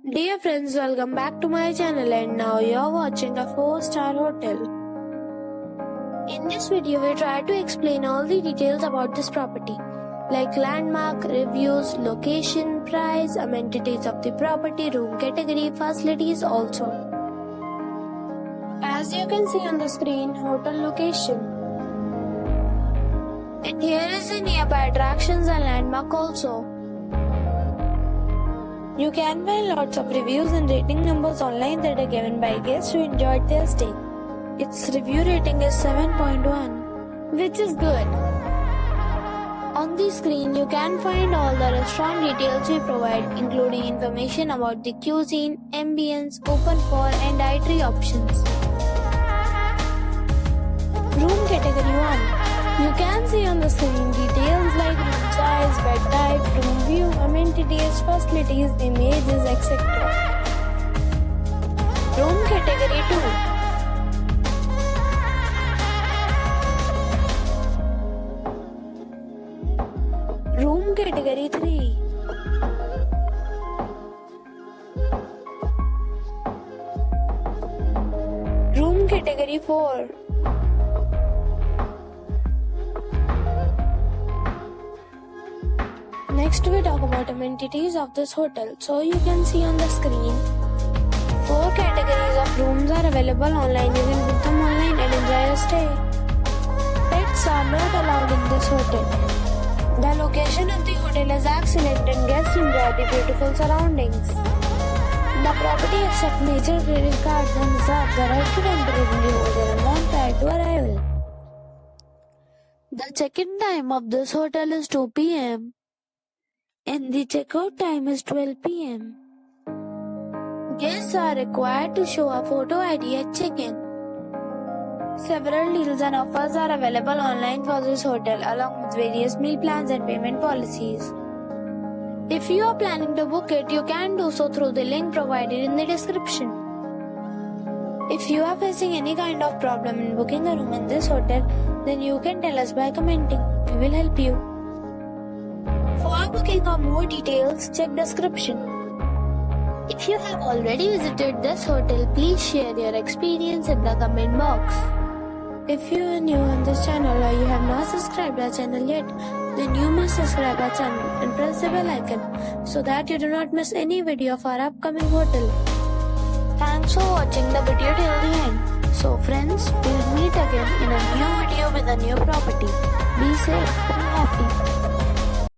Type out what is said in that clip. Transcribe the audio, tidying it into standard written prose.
Dear friends, welcome back to my channel and now you're watching a 4-star hotel. In this video, we try to explain all the details about this property like landmark, reviews, location, price, amenities of the property, room category, facilities also. As you can see on the screen, hotel location. And here is the nearby attractions and landmark also. You can find lots of reviews and rating numbers online that are given by guests who enjoyed their stay. Its review rating is 7.1, which is good. On the screen, you can find all the restaurant details we provide, including information about the cuisine, ambience, open for and dietary options. Room category 1. You can see on the screen details like room size, bed type, room view, amenities, facilities, images, etc. Room category 2. Room category 3. Room category 4. Next we talk about amenities of this hotel. So you can see on the screen 4 categories of rooms are available online. You can book them online and enjoy your stay. Pets are not allowed in this hotel. The location of the hotel is excellent and guests enjoy the beautiful surroundings. The property accepts major credit cards and reserves the right to temporarily hold an amount prior to arrival. The check-in time of this hotel is 2 p.m. and the checkout time is 12 p.m. Guests are required to show a photo ID at check-in. Several deals and offers are available online for this hotel along with various meal plans and payment policies. If you are planning to book it, you can do so through the link provided in the description. If you are facing any kind of problem in booking a room in this hotel, then you can tell us by commenting. We will help you. For booking or more details, check description. If you have already visited this hotel, please share your experience in the comment box. If you are new on this channel or you have not subscribed our channel yet, then you must subscribe our channel and press the bell icon so that you do not miss any video of our upcoming hotel. Thanks for watching the video till the end. So friends, we'll meet again in a new video with a new property. Be safe. Be happy.